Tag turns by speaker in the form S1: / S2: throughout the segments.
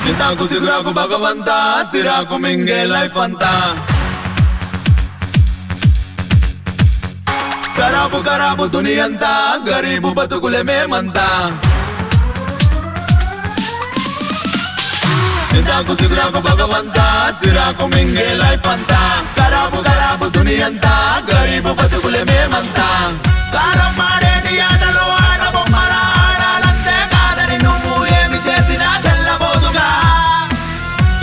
S1: చింతాకు సిగురాకు భగవంతా సిరాకు మింగే లైఫ్ అంతా ఖరాబు ఖరాబు దునియంతా గరీబు బతుకులే మేమంతా చింతాకు సిగురాకు భగవంతా సిరాకు మింగే లైఫ్ అంతా ఖరాబు ఖరాబు దునియంతా గరీబు బతుకులే మేమంతా కారం మాడేటి ఆటలు ఆడబొమ్మల ఆడాలంతే కాదని నువ్వు ఏమి చేసినా చెల్లబోదుగా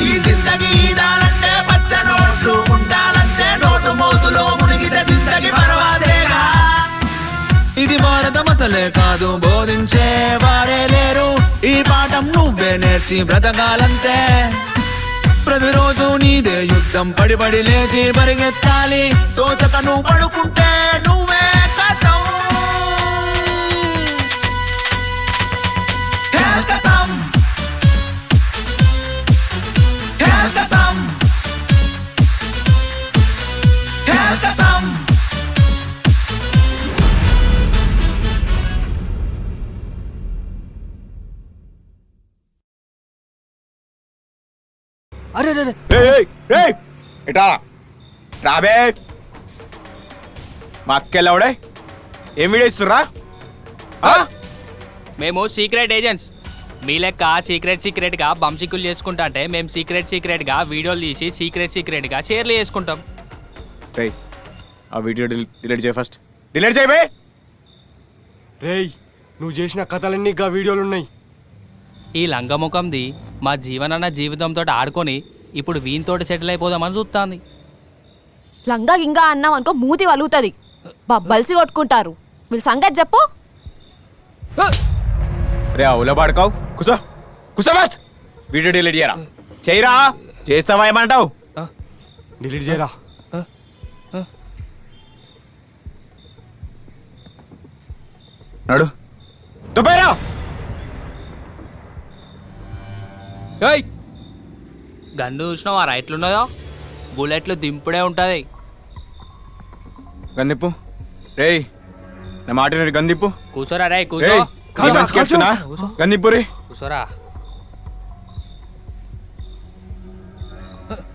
S1: ఈ జిందగీ ఈదాలంటే పచ్చ నోట్లు ఉండాలంటే నోటు మోసులో మునిగితే జిందగీ పరవాసేగా ఇది భారతం అసలే కాదు బోధించే వారే లేరు ఈ పాఠం నువ్వే నేర్చి బ్రతకాలంతే ప్రతిరోజు నీదే యుద్ధం పడి పడి లేచి పరిగెత్తాలి తోచక నువ్వు పడుకుంటే నువ్వే కథం కథం కథం కథం
S2: అరే
S3: ఇటా రాబే మా అక్కెళ్ళవడే ఏం వీడియో ఇస్తుర్రా
S2: మేము సీక్రెట్ ఏజెంట్స్ మీ లెక్క సీక్రెట్గా బంసిక్కులు చేసుకుంటా అంటే మేము సీక్రెట్గా వీడియోలు తీసి సీక్రెట్గా షేర్లు చేసుకుంటాం.
S3: రే ఆ వీడియో డిలీట్ చేయి, ఫస్ట్ డిలీట్ చేయబే.
S4: రేయ్ నువ్వు చేసిన కథలన్నీ ఇంకా వీడియోలున్నాయి.
S2: ఈ లంగముఖంది మా జీవితంతో ఆడుకొని ఇప్పుడు వీనితోటి సెటిల్ అయిపోదామని చూస్తాంది.
S5: లంగా గింగా అన్నాం అనుకో మూతి వలుగుతుంది, బల్సి కొట్టుకుంటారు. మీరు సంగతి చెప్పు.
S3: రే అవులో పాడుకోవు, కూసో కూసో ఫస్ట్. వీడియో డిలీట్ చేయరా, చేయరా, చేస్తావా ఏమంటావు?
S4: డిలీట్ చేయరా.
S3: నడు దుబ్బేరా.
S2: గన్ను చూసినావు ఆ రైట్లున్నదో బుల్లెట్లు దింపుడే ఉంటుంది.
S3: గందిప్పు రేయ్, నా మాట గందిప్పు.
S2: కూసోరా రే కూసో.
S3: గందిప్పు రే
S2: కూసోరా.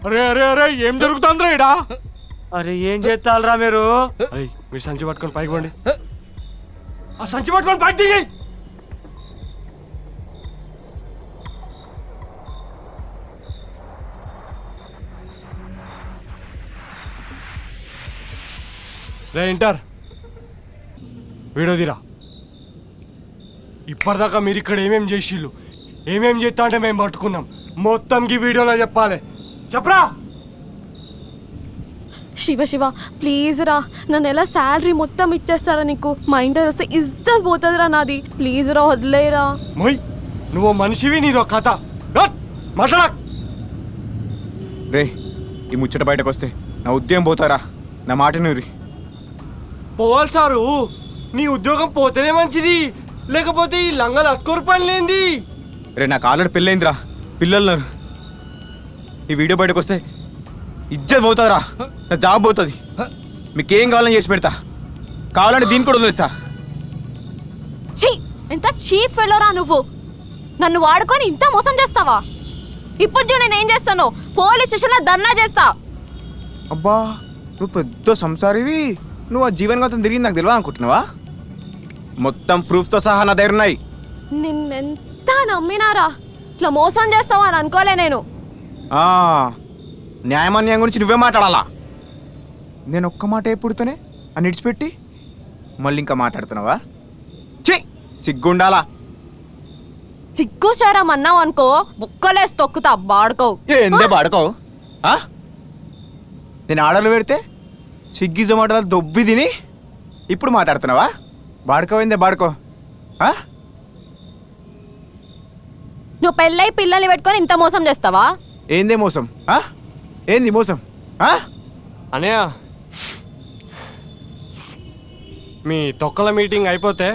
S4: అరే అరే అరే ఏం జరుగుతుందిరా ఇడా?
S6: అరే ఏం చేస్తారా మీరు?
S4: అరే మీరు సంచి పట్టుకొని పైకి పోండి. ఆ సంచి పట్టుకొని పైకి దిగి. రే ఇంటర్ వీడియో తీరా. ఇప్పటిదాకా మీరు ఇక్కడ ఏమేం చేసిళ్ళు, ఏమేం చేస్తా అంటే మేము పట్టుకున్నాం. మొత్తంకి వీడియోలో చెప్పాలి. చెప్పరా.
S5: శివ శివ ప్లీజ్ రా, నన్ను ఎలా శాలరీ మొత్తం ఇచ్చేస్తారా నీకు? మా ఇంటర్ వస్తే ఇజ్జత్ పోతుందిరా నాది. ప్లీజ్ రా వదిలేరా.
S4: మొయ్ నువ్వు మనిషివి, నీదో కథ. మాట్లాడ
S3: రే. ఈ ముచ్చట బయటకు వస్తే నా ఉద్యోగం పోతారా? నా మాట నూరి
S4: పోవాలి సారు. నీ ఉద్యోగం పోతేనే మంచిది, లేకపోతే ఈ లంగలు అత్కోరు పని లేంది.
S3: రే నాకు ఆల్రెడీ పెళ్ళైందిరా, పిల్లలున్నారు. ఈ వీడియో బయటకు వస్తే ఇజ్జత్ పోతుందిరా, నా జాబ్ పోతుంది. మీకేం కావాలని చేసి పెడతా, కావాలంటే దీన్ని కూడా వదిలేస్తా.
S5: ఛీ ఎంత చీప్ ఫెలోరా నువ్వు. నన్ను వాడుకొని ఇంత మోసం చేస్తావా? ఇప్పుడు చూడు నేను ఏం చేస్తాను, పోలీస్ స్టేషన్లో ధర్నా చేస్తా.
S3: అబ్బా నువ్వు పెద్ద సంసారివి, నువ్వు ఆ జీవన్ గతం తిరిగి నాకు తెలియదు అనుకుంటున్నావా? మొత్తం ప్రూఫ్తో సహా నా దగ్గర ఉన్నాయి.
S5: నిన్నెంత నమ్మినారా, ఇట్లా మోసం చేస్తావా అని అనుకోలే నేను.
S3: న్యాయమాన్యం గురించి నువ్వే మాట్లాడాలా? నేను ఒక్క మాట ఎప్పుడుతోనే అని ఇడిచిపెట్టి మళ్ళీ ఇంకా మాట్లాడుతున్నావా? ఛీ సిగ్గుండాలా.
S5: సిగ్గు శారం అన్నావు అనుకో బుక్కలేసి తొక్కుతా బాడుకో.
S3: ఏందే బాడుకోవు? నేను ఆర్డర్లు పెడితే స్విగ్గీ జొమాటోలు దొబ్బి తిని ఇప్పుడు మాట్లాడుతున్నావా? బాడుకోవైందే బాడుకో.
S5: నువ్వు పెళ్ళై పిల్లల్ని పెట్టుకొని ఇంత మోసం చేస్తావా?
S3: ఏందే మోసం? ఏంది మోసం?
S4: అనయ్య మీ తొక్కల మీటింగ్ అయిపోతే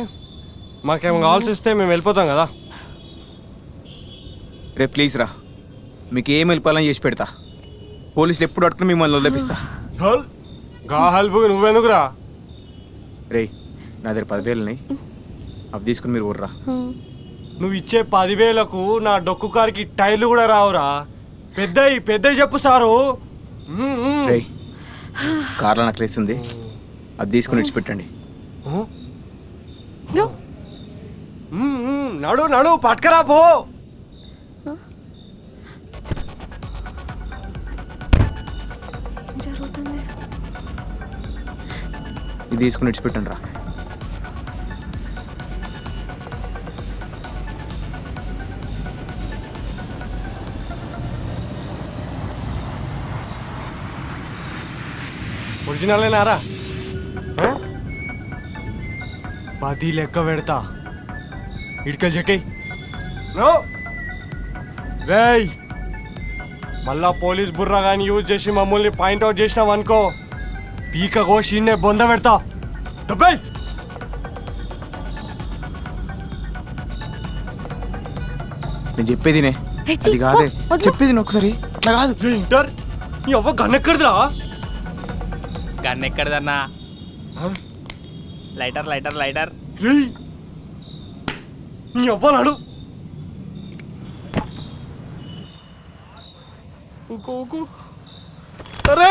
S4: మాకేం కావాల్సి వస్తే మేము వెళ్ళిపోతాం కదా.
S3: రే ప్లీజ్ రా, మీకు ఏం వెళ్ళిపోవాలని చేసి పెడతా. పోలీసులు ఎప్పుడు అట్టుకుని మిమ్మల్ని వదిలేపిస్తా.
S4: గా హెల్ప్ నువ్వెందుకురా?
S3: రే నా దగ్గర 10,000 ఉన్నాయి, అవి తీసుకుని మీరు ఊర్రా.
S4: నువ్వు ఇచ్చే 10,000కు నా డొక్కు కారుకి టైర్లు కూడా రావురా. పెద్దవి చెప్పు సారు.
S3: రేయ్ కార్లో నెక్లెస్ ఉంది, అది తీసుకుని విడిచిపెట్టండి.
S4: నడు పట్టుకరా పో.
S5: జరుగుతుంది.
S3: ఇది తీసుకుని విడిచిపెట్టండి రా.
S4: ఒరిజినలేనారా? 10 లెక్క పెడతా. ఇటుకలు చెక్కి రేయ్, మళ్ళా పోలీస్ బుర్రా కానీ యూజ్ చేసి మమ్మల్ని పాయింట్అవుట్ చేసినావు అనుకో, పీక కోసిన్నే బొంద పెడతా. డబ్బై
S3: నేను చెప్పేదినే,
S5: ఏ, ఛీ,
S3: అది కాదే,
S5: వద్దు.
S3: చెప్పేది ఒకసారి అట్లా కాదు.
S4: ఇంటర్ నీ అవ్వ గన్నెక్కడిదిరా?
S2: గన్ ఎక్కడదన్నా? Lighter lighter lighter.
S4: రేయ్ నీ అవ్వలాడు. అరే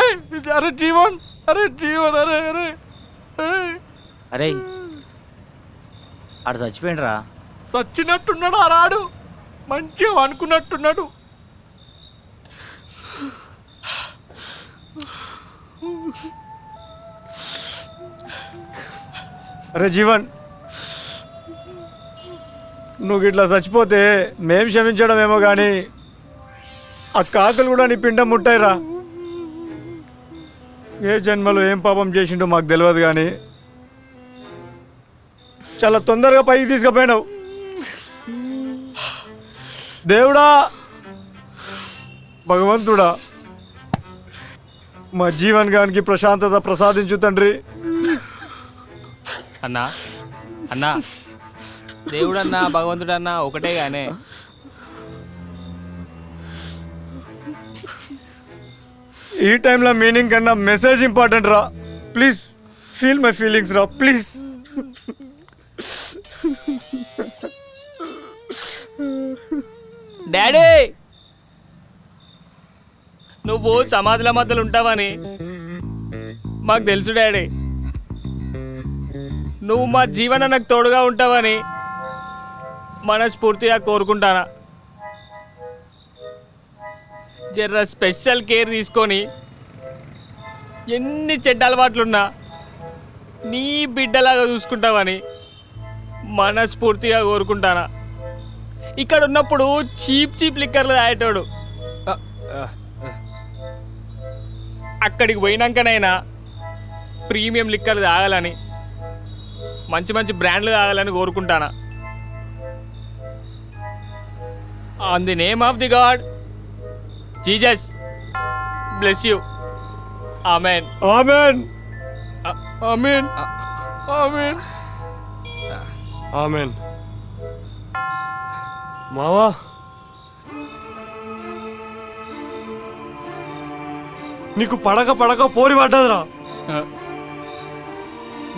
S4: అరే జీవన్, అరే జీవన్, అరే అరే
S6: అరే ఆడు చచ్చిపోయిండ్రా.
S4: సచ్చినట్టున్నాడు ఆ రాడు, మంచిగా అనుకున్నట్టున్నాడు.
S6: అరే జీవన్, నువ్వు ఇట్లా చచ్చిపోతే మేం క్షమించడం ఏమో కానీ ఆ కాకులు కూడా నీ పిండం ముట్టాయిరా. ఏ జన్మలో ఏం పాపం చేసిండో మాకు తెలియదు కానీ చాలా తొందరగా పైకి తీసుకుపోయినావు. దేవుడా, భగవంతుడా, మా జీవన్ గానికి ప్రశాంతత ప్రసాదించు తండ్రి.
S2: అన్నా అన్నా, దేవుడన్నా భగవంతుడన్నా ఒకటే గానే.
S6: ఈ టైంలో మీనింగ్ కన్నా మెసేజ్ ఇంపార్టెంట్ రా. ప్లీజ్ ఫీల్ మై ఫీలింగ్స్ రా, ప్లీజ్.
S2: డాడీ, నువ్వు సమాధుల మధ్యలో ఉంటావని మాకు తెలుసు డాడీ. నువ్వు మా జీవన నాకు తోడుగా ఉంటావని మనస్ఫూర్తిగా కోరుకుంటానా. జర స్పెషల్ కేర్ తీసుకొని ఎన్ని చెడ్డ అలవాట్లున్నా నీ బిడ్డలాగా చూసుకుంటావని మనస్ఫూర్తిగా కోరుకుంటానా. ఇక్కడ ఉన్నప్పుడు చీప్ లిక్కర్లు తాగేటోడు అక్కడికి పోయినాకనైనా ప్రీమియం లిక్కర్లు తాగాలని, మంచి మంచి బ్రాండ్లు తాగాలని కోరుకుంటానా. On the name of the God Jesus bless you. Amen
S6: amen.
S4: Amen amen amen. మావా, నీకు పడక పోరి పడ్డదిరా.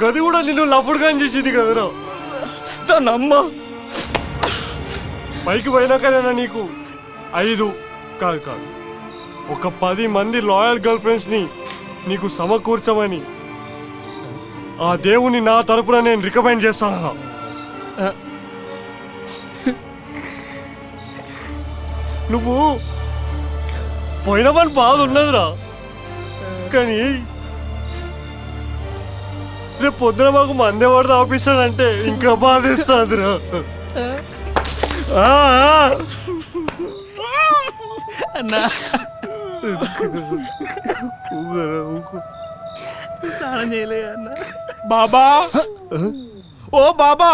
S4: గది కూడా నిన్ను లఫుడ్గా చేసింది కదరా.
S6: తనమ్మ
S4: పైకి పోయినాకనేనా నీకు 5 కాదు ఒక 10 మంది లాయల్ గర్ల్ ఫ్రెండ్స్ని నీకు సమకూర్చమని ఆ దేవుని నా తరపున నేను రికమెండ్ చేస్తాను. నువ్వు పోయినవని బాధ ఉన్నదిరా, కానీ రేపు పొద్దున మాకు మందేవాడు తాపిస్తాడంటే ఇంకా బాధేస్తాదిరా.
S2: అన్నా స్నానం చేయలేదు అన్న.
S4: బాబా, ఓ బాబా,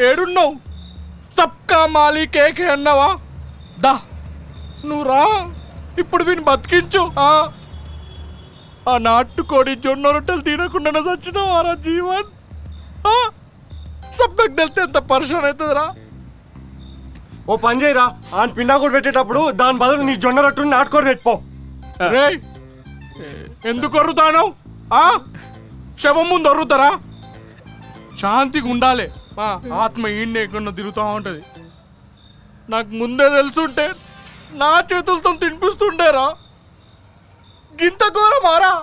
S4: ఏడున్నావు? సబ్కా మాలిక్ ఏకే అన్నావా? దా నువ్వు రా, ఇప్పుడు వీని బతికించు. ఆ నాటుకోడి జొన్న రొట్టెలు తినకుండా చచ్చినావారా జీవన్? సబ్నకు తెలితే ఎంత పరిశాన్ అవుతుందిరా. ఓ పని చేయరా, ఆ పిండా కూడా పెట్టేటప్పుడు దాని బదులు నీ జొన్న రొట్టెలు నాటుకోడి పెట్టుకో. రే, ఎందుకు అరుతాను? శవం ముందు అరుతారా? శాంతిగా ఉండాలి.
S7: మా ఆత్మ ఈయన ఎక్కడో తిరుగుతూ ఉంటుంది. నాకు ముందే తెలుసుంటే నా చేతులతో తినిపిస్తుండేరా. గింత ఘోరమారా,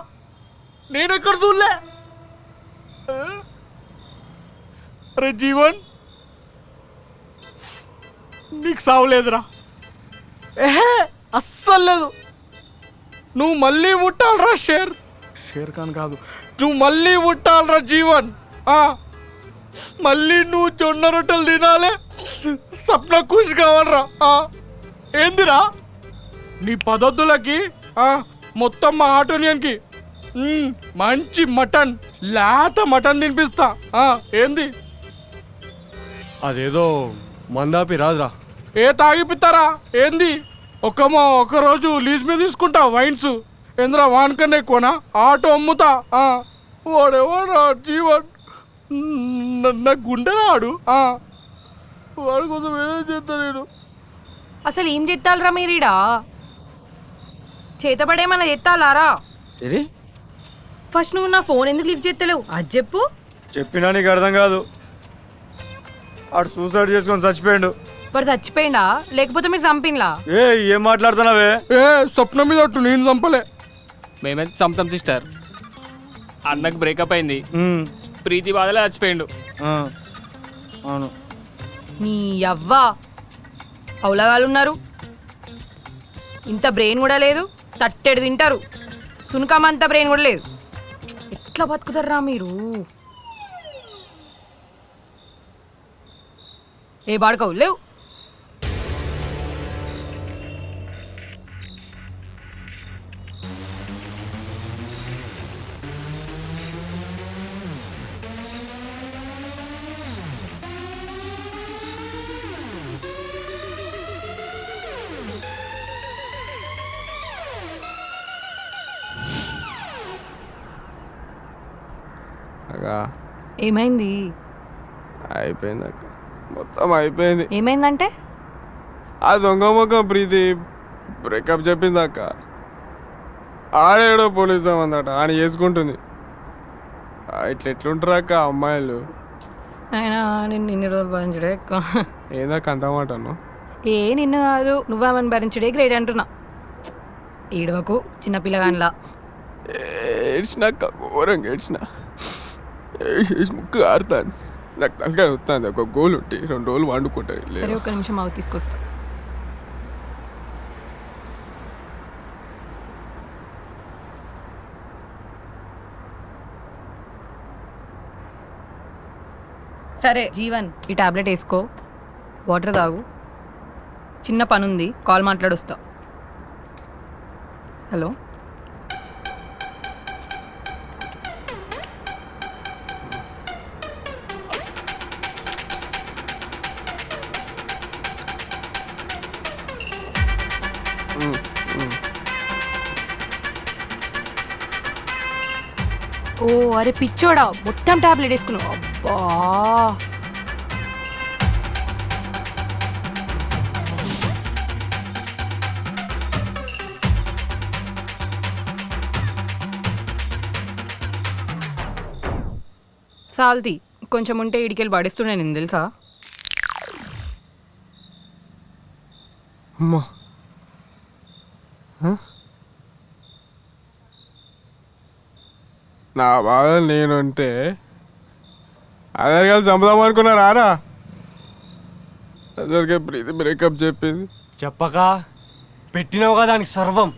S7: నేనెక్కడ చూడలే. అరే జీవన్, నీకు సావలేదురా. ఏహే, అస్సలు లేదు. నువ్వు మళ్ళీ పుట్టాలరా షేర్ ఖాన్ కాదు, నువ్వు మళ్ళీ పుట్టాలరా జీవన్. మళ్ళీ నువ్వు జొన్న రొట్టెలు తినాలి, సప్న ఖుషి కావాలరా. ఏందిరా నీ పద్ధతులకి మొత్తం మా ఆటోనియన్కి మంచి మటన్, లేత మటన్ తినిపిస్తా. ఏంది
S4: అదేదో మందాపి రాదురా.
S7: ఏ తాగిపిస్తారా ఏంది? ఒక రోజు లీజ్ మీద తీసుకుంటా వైన్స్. ఏంద్రా వానికన్నా ఎక్కువనా? ఆటో అమ్ముతా. వాడేవాడా జీవన్, నా గుండె రాడు. వాడు కొంచెం ఏదో చేస్తా నేను.
S8: అసలు ఏం చెత్తాలరా మీరీడా? చేతబడేమన్నా చెత్తాలారా?
S6: సరే
S8: ఫస్ట్ నువ్వు నా ఫోన్ ఎందుకు లిఫ్ట్ చేస్తలేవు అది చెప్పు.
S6: చెప్పినా నీకు అర్థం కాదు. ఆడు సూసైడ్ చేసుకొని చచ్చిపోయాడు.
S8: వాడు చచ్చిపోయిండా లేకపోతే మీరు చంపిన్లా?
S6: ఏం మాట్లాడుతున్నావే?
S7: స్వప్నం మీద అట్టు నేను చంపలే.
S2: మేమైతే చంపుతాం సిస్టర్. అన్నకు బ్రేకప్ అయింది, ప్రీతి బాధలే చచ్చిపోయిండు.
S6: అవును.
S8: నీ అవ్వ అవులగాలున్నారు, ఇంత బ్రెయిన్ కూడా లేదు. తట్టెడు తింటారు, తునకమంత బ్రెయిన్ కూడా లేదు. ఎట్లా బతుకుతారా మీరు? ఏ బాడుకోవు లేవు. ఏమైంది?
S7: అయిపోయింది అక్క, మొత్తం అయిపోయింది.
S8: ఏమైందంటే?
S7: ఆ దొంగ ముఖం ప్రీతి బ్రేకప్ చెప్పింది అక్క. ఆడేడో పోలీసు అందట, ఆయన చేసుకుంటుంది. ఎట్లుంటారు అక్క అమ్మాయిలు?
S8: ఆయన నిన్ను ఇన్ని రోజులు భరించడే ఎక్కువ.
S7: ఏందాక అంతమాటను?
S8: నిన్ను కాదు, నువ్వేమని భరించడే గ్రేట్ అంటున్నా. ఈడవకు చిన్నపిల్లగానిలా.
S7: ఏడ్చినాక ఘోరంగా ఏడ్చిన. ముక్కు ఆడుతాను, నాకు తలకాయ వస్తుంది. ఒక గోలు ఉంటే 2 రోజులు వండుకుంటాను.
S8: సరే ఒక్క నిమిషం అవి తీసుకొస్తా. సరే జీవన్, ఈ టాబ్లెట్ వేసుకో, వాటర్ తాగు. చిన్న పని ఉంది, కాల్ మాట్లాడొస్తా. హలో, ఓ అరే పిచ్చోడా, మొత్తం టాబ్లెట్ వేసుకున్నావు. అబ్బా సాల్తీ కొంచెం ఉంటే ఇడికెళ్ళి పడిస్తుండే నేను తెలుసా.
S7: అమ్మా, నా బాధ నేనుంటే అదే కలిసి చంపుదాం అనుకున్నారా? అసలుకే ప్రీతి బ్రేకప్ చెప్పింది.
S4: చెప్పక పెట్టినావు కదా దానికి సర్వం.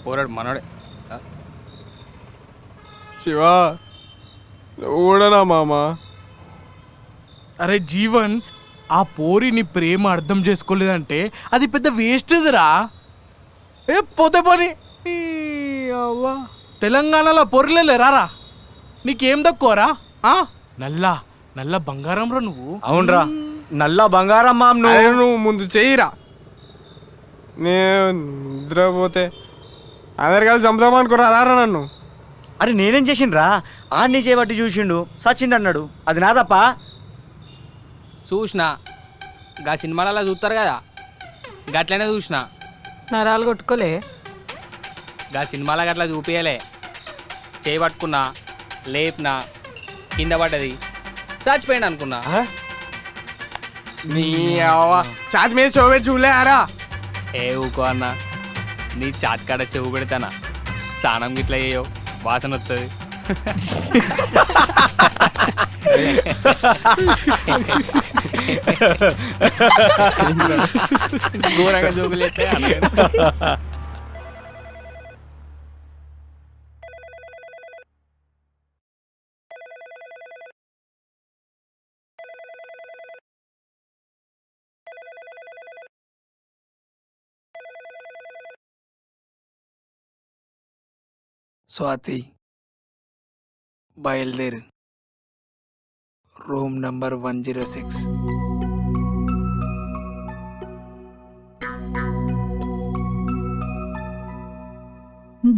S2: పోరాడు మనోడే.
S7: శివా, నువ్వు కూడా నా మామ.
S9: అరే జీవన్, ఆ పోరి నీ ప్రేమ అర్థం చేసుకోలేదంటే అది పెద్ద వేస్ట్దిరా. పోతే పోని. అవ్వా, తెలంగాణలో పొరలేలే రారా, నీకేం తక్కువరా? నల్ల బంగారం రా నువ్వు.
S6: అవునరా, నల్ల బంగారం మామ్.
S7: నువ్వు ముందు చెయ్యిరా, నేను నిద్రపోతే అందరు కలిసి చంపుదాం అనుకున్నారా నన్ను?
S6: అరే నేనేం చేసిండ్రా? ఆడిని చేయబట్టి చూసిండు, సచిండు అన్నాడు. అది నా తప్ప?
S2: చూసినా, గా సినిమాలలో చూస్తారు కదా, గట్లనే చూసినా.
S8: నరాలు కొట్టుకోలే,
S2: గా సినిమాలకు అట్లా చూపించలే. చేయబట్టుకున్నా, లేపినా, కింద పడ్డది చచ్చిపోయింది అనుకున్నా.
S3: నీ ఛాతి మీద చూపెట్టి చూలే ఆరా.
S2: ఏ ఊకో అన్న, నీ చాతి కాడ చెవు పెడతానా, స్నానం గిట్లా చేయో, వాసన వస్తుంది. ఘోరంగా జోకులేస్తే
S10: స్వాతి బయలుదేరు. Room number 106.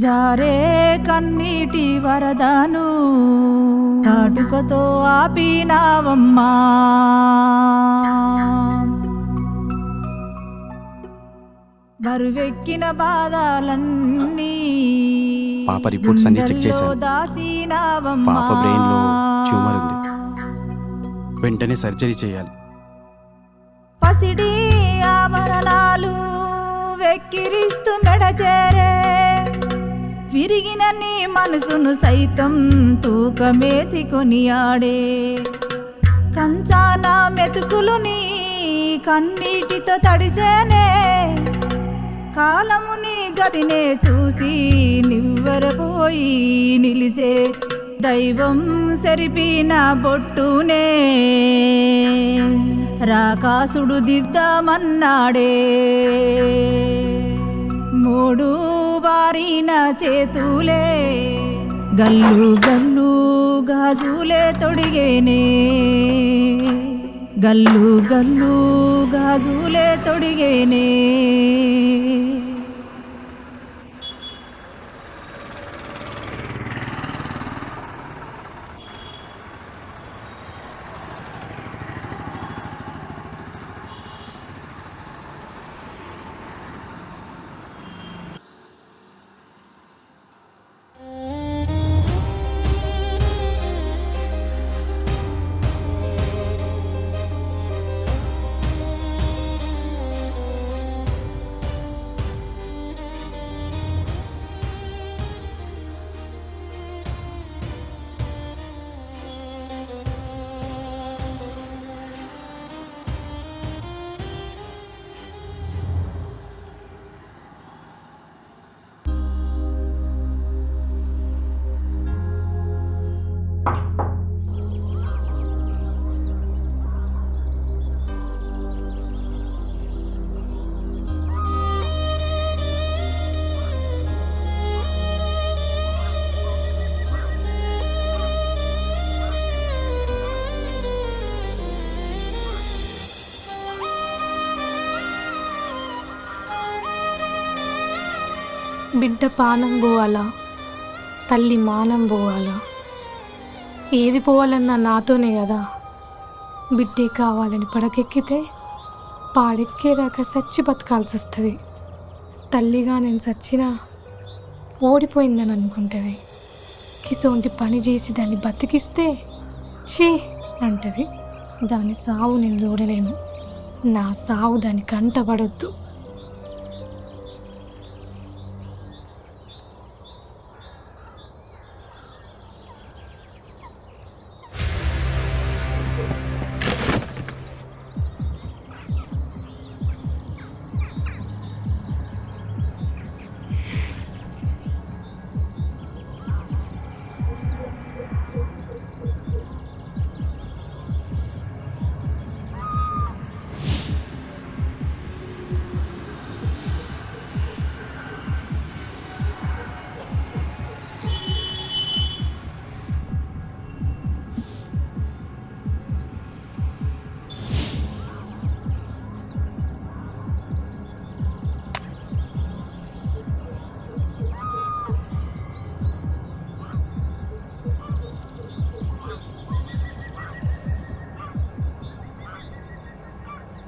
S11: జారే కన్నీటి వరదను కాటుకతో ఆపినావమ్మా, బరువెక్కిన బాధలన్నీ
S3: పాప రిపోర్ట్స్ అన్ని చెక్ చేశాను. పాప బ్రెయిన్ లో ట్యూమర్ ఉంది, వెంటనే సర్జరీ చేయాలి.
S11: పసిడి ఆభరణాలు వెక్కిరిస్తూ మెడచేరే, విరిగిన నీ మనసును సైతం తూకమేసి కొనియాడే, కంచాన మెతుకులు నీ కన్నీటితో తడిచేనే, కాలము నీ గదినే చూసి నివ్వెరపోయి నిలిసే, దైవం సెరిపిన బొట్టునే రాకాసుడు దిద్దామన్నాడే, మూడు బారిన చేతులే గల్లు గల్లు గాజులే తొడిగేనే, గల్లు గల్లు గాజులే తొడిగేనే.
S5: బిడ్డ పానం పోవాలా, తల్లి మానం పోవాలా, ఏది పోవాలన్నా నాతోనే కదా. బిడ్డే కావాలని పడకెక్కితే పాడెక్కేదాకా చచ్చి బతకాల్సి వస్తుంది. తల్లిగా నేను చచ్చినా ఓడిపోయిందని అనుకుంటుంది. కిసోంటి పని చేసి దాన్ని బతికిస్తే చీ అంటది. దాని సావు నేను చూడలేను, నా సావు దాని కంటపడొద్దు.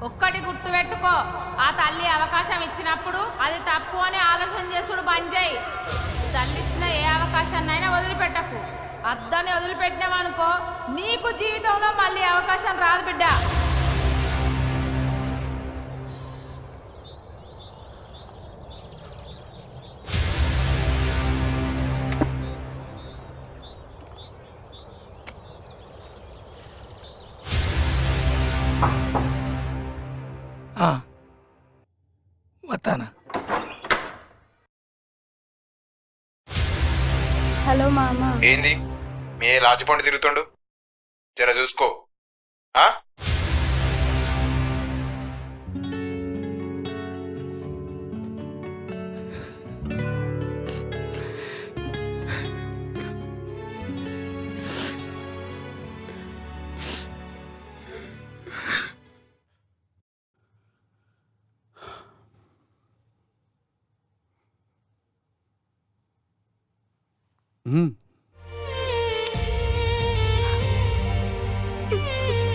S8: ఒక్కటి గుర్తుపెట్టుకో, ఆ తల్లి అవకాశం ఇచ్చినప్పుడు అది తప్పు అని ఆలోచన చేసుడు బంద్ చేయి. తల్లి ఇచ్చిన ఏ అవకాశాన్నైనా వదిలిపెట్టకు. అద్దాన్ని వదిలిపెట్టినావనుకో నీకు జీవితంలో మళ్ళీ అవకాశం రాదు బిడ్డ.
S10: వస్తానా?
S11: హలో మామ.
S3: ఏంది మీ రాజపండు తిరుగుతుండు? జర చూసుకో.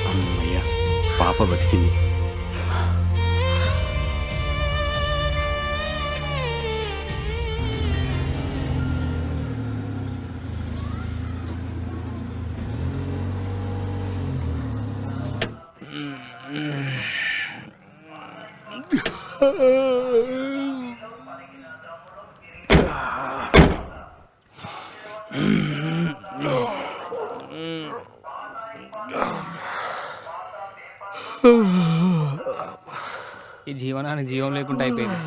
S1: అమ్మయ్యా, పాప బతికింది.
S2: ఈ జీవనాన్ని జీవం లేకుండా అయిపోయింది.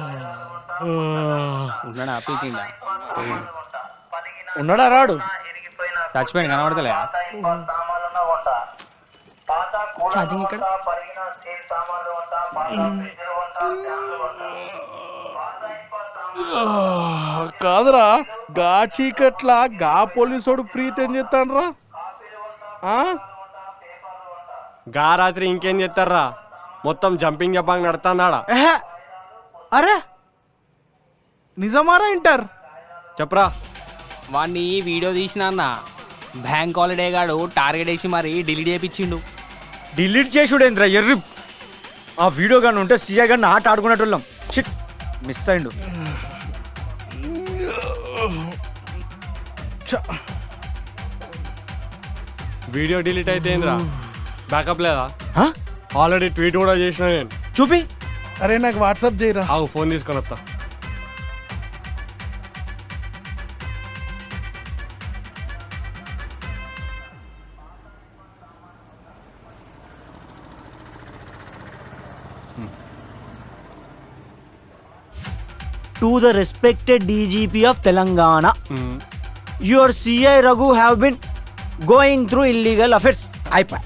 S2: ఉన్నాడా పీకిందా?
S6: ఉన్నాడా రాడు?
S2: చచ్చిపోయింది, కనబడతలే.
S8: ఛార్జింగ్ ఇక్కడ.
S7: కాదురా, గా చీకట్లా గా పోలీసోడు ప్రీతి ఏం చేస్తాన్రా?
S4: గా రాత్రి ఇంకేం చేస్తారా? మొత్తం జంపింగ్ జపాంగ్ నడుతున్నాడా?
S7: అరే నిజమారా ఇంటర్?
S4: చెప్పరా.
S2: వాడిని వీడియో తీసిన అన్న బ్యాంక్ హాలిడే గాడు టార్గెట్ వేసి మరి డిలీట్ చేయించిండు.
S6: డిలీట్ చేసుడేంద్రా ఎర్రి. ఆ వీడియో కానీ ఉంటే సీఐ గారిని ఆట ఆడుకునేటోళ్ళం. షిట్, మిస్ అయిండు.
S4: వీడియో డిలీట్ అయితే ఏంద్రా? బ్యాకప్ లేదా? ఆల్రెడీ ట్వీట్ కూడా చేసిన నేను.
S6: చూపి.
S7: అరే నాకు వాట్సాప్ చేయరా.
S4: ఫోన్ తీసుకొని వస్తా.
S6: To the respected DGP of Telangana, your CI Raghu have been going through illegal affairs. అయిపోయి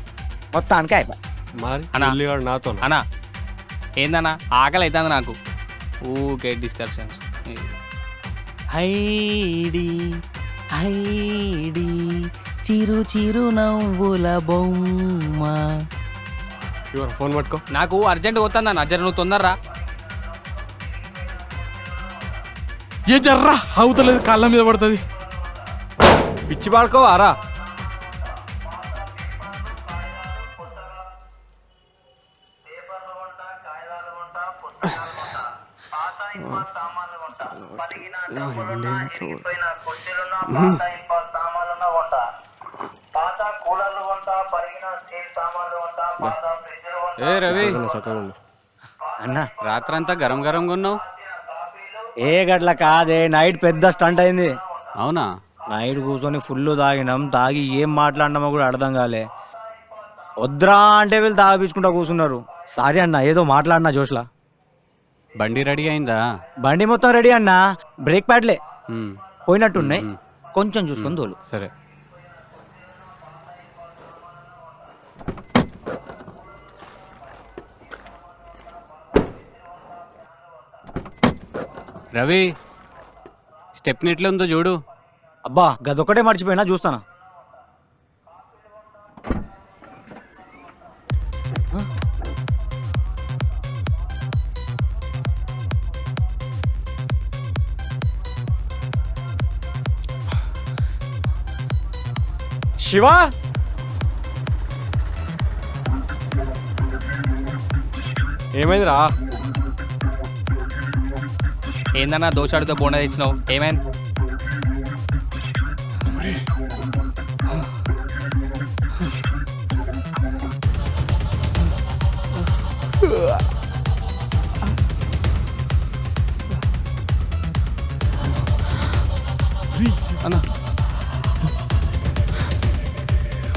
S6: మొత్తానికి అయిపోయి.
S4: మరి
S2: అన్నా.
S4: ఇల్లుగాడు నాతో.
S2: అన్నా ఏందన్నా ఆకలి అవుతుంది నాకు. ఊకే డిస్కషన్స్. హైడి హైడి చిరు చిరు నవ్వుల బొమ్మ.
S4: ఫోన్ పట్టుకో.
S2: నాకు అర్జెంట్ పోతుందన్న, జర నువ్వు తొందరరా.
S7: ఏ జర్రా అవుతలేదు, కాళ్ళ మీద పడుతుంది.
S4: పిచ్చి పాడుకోవారా?
S1: ఏ రవి,
S6: అన్నా
S1: రాత్రంతా గరం గరంగా ఉన్నావు.
S6: ఏ గట్ల కాదే, నైట్ పెద్ద స్టంట్ అయింది.
S1: అవునా?
S6: నైట్ కూర్చొని ఫుల్ తాగినాం. తాగి ఏం మాట్లాడినామో కూడా అర్థం కాలే. వద్దురా అంటే వీళ్ళు తాగిపించుకుంటా కూర్చున్నారు. సారీ అన్న, ఏదో మాట్లాడినా జోష్లా.
S1: బండి రెడీ అయిందా?
S6: బండి మొత్తం రెడీ అన్నా, బ్రేక్ ప్యాడ్లే పోయినట్టున్నాయి. కొంచెం చూసుకొని తోలు.
S1: సరే. రవి, స్టెప్ని ఎట్లా ఉందో చూడు.
S6: అబ్బా గదొక్కటే మర్చిపోయినా, చూస్తానా. శివ,
S4: ఏమైందిరా?
S2: ఏందన్నా దోషాడుతో బోండా తెచ్చినావు, ఏమైంది?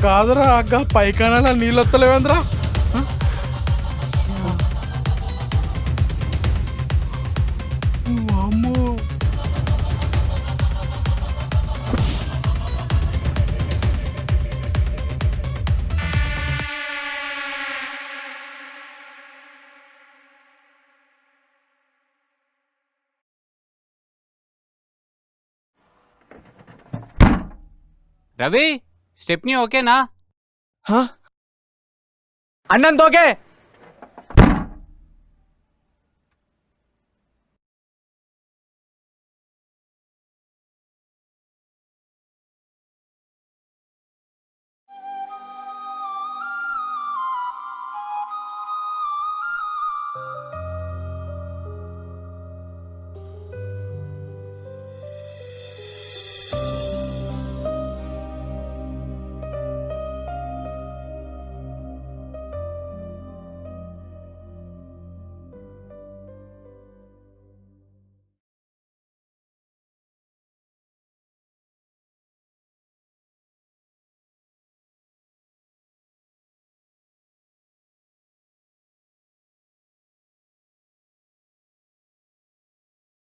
S9: కాదురా అగ్గ పైకానా నీళ్ళు వస్తలేవేంద్రా అమ్మో
S10: రవి స్టెప్నీ ఓకేనా
S6: అన్నంత ఓకే